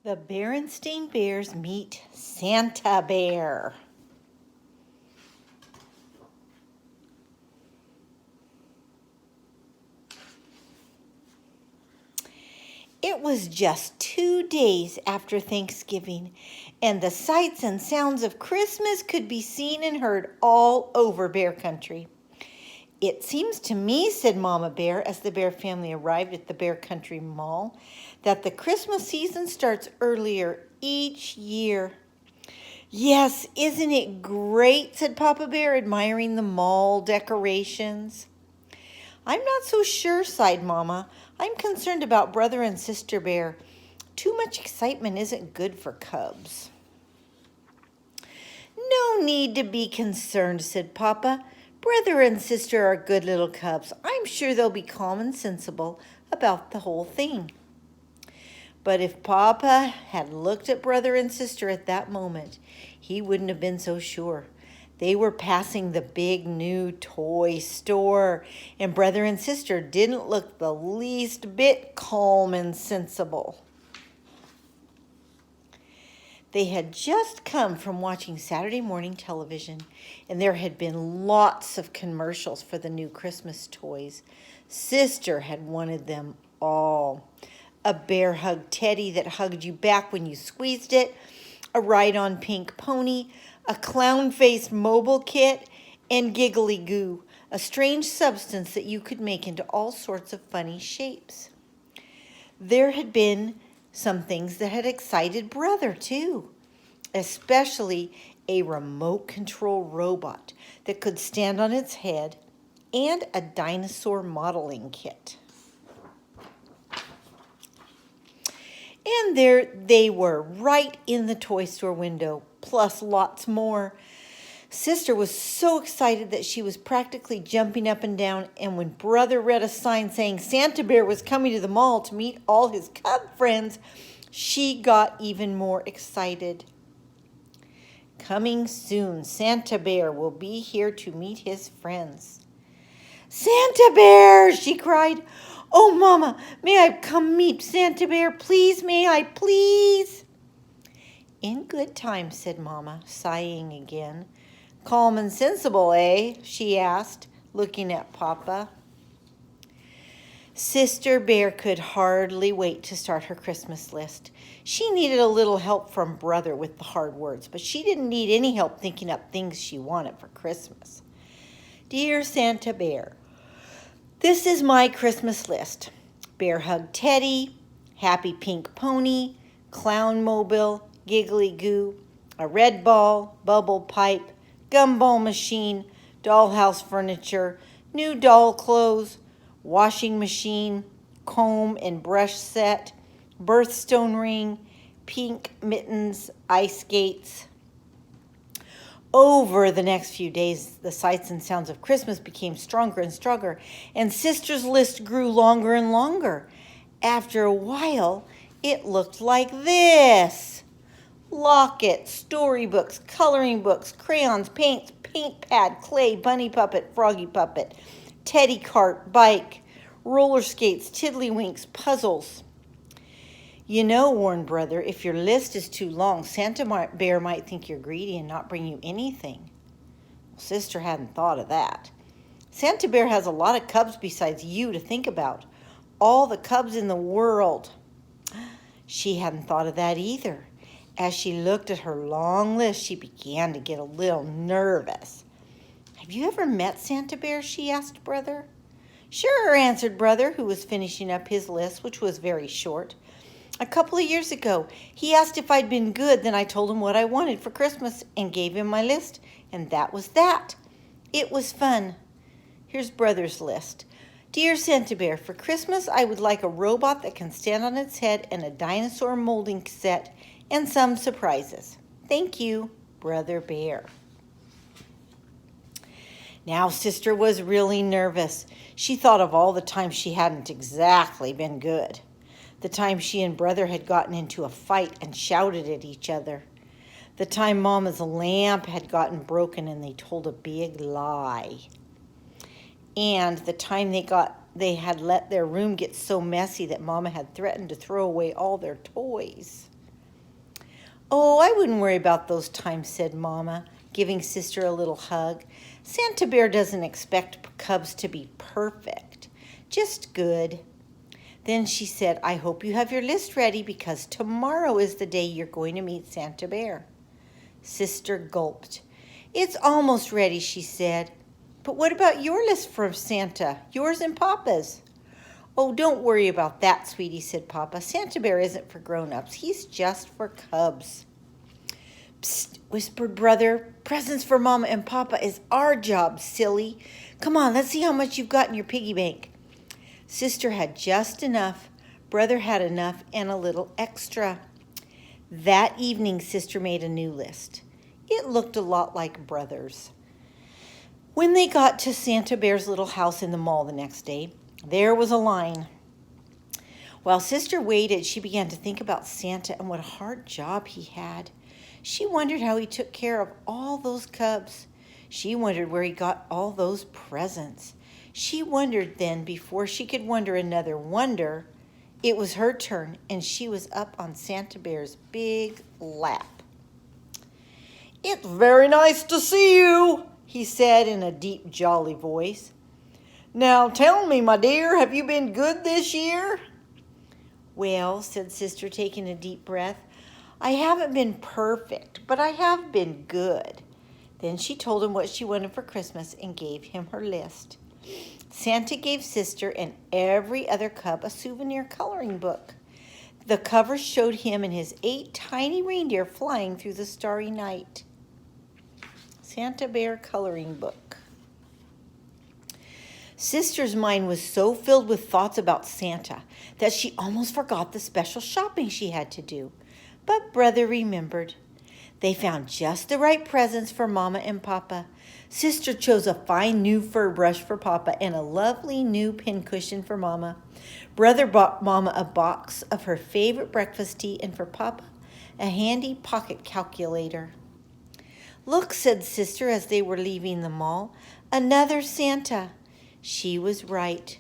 The Berenstain Bears meet Santa Bear. It was just 2 days after Thanksgiving, and the sights and sounds of Christmas could be seen and heard all over Bear Country. "It seems to me," said Mama Bear as the Bear family arrived at the Bear Country Mall, "that the Christmas season starts earlier each year." "Yes, isn't it great?" said Papa Bear, admiring the mall decorations. "I'm not so sure," sighed Mama. "I'm concerned about Brother and Sister Bear. Too much excitement isn't good for cubs." "No need to be concerned," said Papa. "Brother and sister are good little cubs. I'm sure they'll be calm and sensible about the whole thing." But if Papa had looked at brother and sister at that moment, he wouldn't have been so sure. They were passing the big new toy store, and brother and sister didn't look the least bit calm and sensible. They had just come from watching Saturday morning television, and there had been lots of commercials for the new Christmas toys. Sister had wanted them all. A bear hug teddy that hugged you back when you squeezed it, a ride-on pink pony, a clown-faced mobile kit, and giggly goo, a strange substance that you could make into all sorts of funny shapes. There had been some things that had excited Brother, too, especially a remote control robot that could stand on its head and a dinosaur modeling kit. And there they were, right in the toy store window, plus lots more. Sister was so excited that she was practically jumping up and down, and when Brother read a sign saying Santa Bear was coming to the mall to meet all his cub friends, she got even more excited. "Coming soon, Santa Bear will be here to meet his friends." "Santa Bear!" she cried. "Oh, Mama, may I come meet Santa Bear? Please, may I, please?" "In good time," said Mama, sighing again. "Calm and sensible, eh?" she asked, looking at Papa. Sister Bear could hardly wait to start her Christmas list. She needed a little help from Brother with the hard words, but she didn't need any help thinking up things she wanted for Christmas. "Dear Santa Bear, this is my Christmas list. Bear hug teddy, happy pink pony, clown mobile, giggly goo, a red ball, bubble pipe, gumball machine, dollhouse furniture, new doll clothes, washing machine, comb and brush set, birthstone ring, pink mittens, ice skates." Over the next few days, the sights and sounds of Christmas became stronger and stronger, and Sister's list grew longer and longer. After a while, it looked like this: lockets, storybooks, coloring books, crayons, paints, paint pad, clay, bunny puppet, froggy puppet, teddy cart, bike, roller skates, tiddlywinks, puzzles. "You know," warned Brother, "if your list is too long, Santa Bear might think you're greedy and not bring you anything." Sister hadn't thought of that. "Santa Bear has a lot of cubs besides you to think about. All the cubs in the world." She hadn't thought of that either. As she looked at her long list, she began to get a little nervous. "Have you ever met Santa Bear?" she asked Brother. "Sure," answered Brother, who was finishing up his list, which was very short. "A couple of years ago, he asked if I'd been good, then I told him what I wanted for Christmas and gave him my list, and that was that. It was fun." Here's Brother's list. "Dear Santa Bear, for Christmas, I would like a robot that can stand on its head and a dinosaur molding set and some surprises. Thank you, Brother Bear." Now Sister was really nervous. She thought of all the times she hadn't exactly been good. The time she and Brother had gotten into a fight and shouted at each other. The time Mama's lamp had gotten broken and they told a big lie. And the time they had let their room get so messy that Mama had threatened to throw away all their toys. Oh, I wouldn't worry about those times, said Mama, giving Sister a little hug. Santa Bear doesn't expect cubs to be perfect, just good. Then she said, I hope you have your list ready because tomorrow is the day you're going to meet Santa Bear. Sister gulped. It's almost ready, she said. But what about your list for Santa, yours and Papa's? Oh, don't worry about that, sweetie, said Papa. Santa Bear isn't for grown-ups. He's just for cubs. Psst, whispered Brother. Presents for Mama and Papa is our job, silly. Come on, let's see how much you've got in your piggy bank. Sister had just enough. Brother had enough and a little extra. That evening, Sister made a new list. It looked a lot like Brother's. When they got to Santa Bear's little house in the mall the next day, there was a line. While Sister waited, she began to think about Santa and what a hard job he had. She wondered how he took care of all those cubs. She wondered where he got all those presents. She wondered then, before she could wonder another wonder, it was her turn, and she was up on Santa Bear's big lap. It's very nice to see you, he said in a deep, jolly voice. Now tell me, my dear, have you been good this year? Well, said Sister, taking a deep breath, I haven't been perfect, but I have been good. Then she told him what she wanted for Christmas and gave him her list. Santa gave Sister and every other cub a souvenir coloring book. The cover showed him and his 8 tiny reindeer flying through the starry night. Santa Bear coloring book. Sister's mind was so filled with thoughts about Santa that she almost forgot the special shopping she had to do. But Brother remembered. They found just the right presents for Mama and Papa. Sister chose a fine new fur brush for Papa and a lovely new pincushion for Mama. Brother bought Mama a box of her favorite breakfast tea and for Papa a handy pocket calculator. Look, said Sister as they were leaving the mall, another Santa. She was right.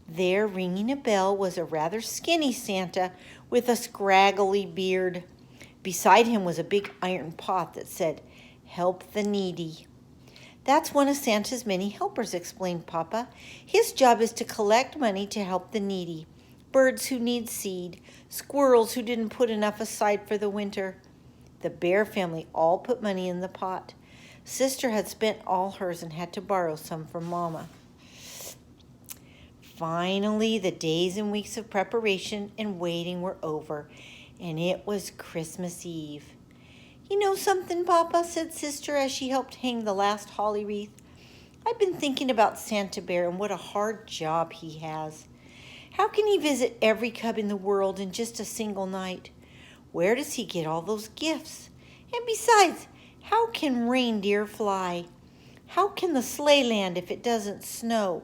There, ringing a bell, was a rather skinny Santa with a scraggly beard. Beside him was a big iron pot that said, Help the Needy. That's one of Santa's many helpers, explained Papa. His job is to collect money to help the needy, birds who need seed, squirrels who didn't put enough aside for the winter. The Bear family all put money in the pot. Sister had spent all hers and had to borrow some from Mama. Finally, the days and weeks of preparation and waiting were over, and it was Christmas Eve. You know something, Papa, said Sister as she helped hang the last holly wreath. I've been thinking about Santa Bear and what a hard job he has. How can he visit every cub in the world in just a single night? Where does he get all those gifts? And besides, how can reindeer fly? How can the sleigh land if it doesn't snow?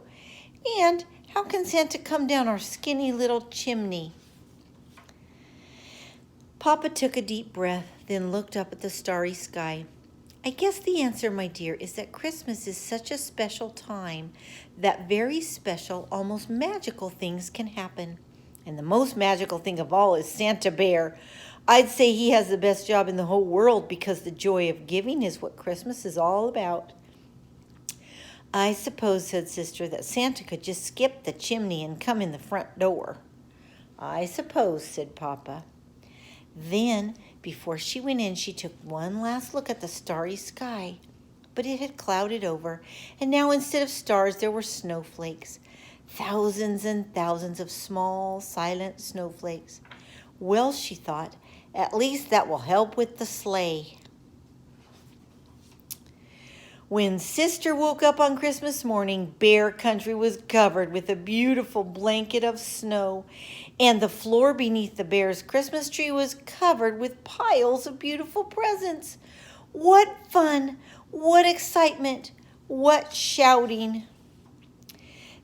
And how can Santa come down our skinny little chimney? Papa took a deep breath, then looked up at the starry sky. I guess the answer, my dear, is that Christmas is such a special time that very special, almost magical things can happen. And the most magical thing of all is Santa Bear. I'd say he has the best job in the whole world because the joy of giving is what Christmas is all about. I suppose, said Sister, that Santa could just skip the chimney and come in the front door. I suppose, said Papa. Then, before she went in, she took one last look at the starry sky. But it had clouded over, and now instead of stars there were snowflakes. Thousands and thousands of small, silent snowflakes. Well, she thought, at least that will help with the sleigh. When Sister woke up on Christmas morning, Bear Country was covered with a beautiful blanket of snow, and the floor beneath the bear's Christmas tree was covered with piles of beautiful presents. What fun! What excitement! What shouting!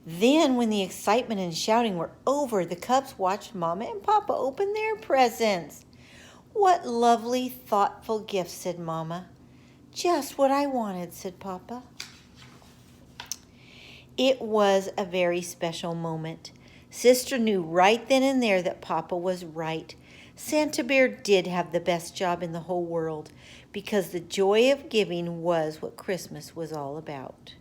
Then, when the excitement and shouting were over, the cubs watched Mama and Papa open their presents. What lovely, thoughtful gifts, said Mama. Just what I wanted, said Papa. It was a very special moment. Sister knew right then and there that Papa was right. Santa Bear did have the best job in the whole world because the joy of giving was what Christmas was all about.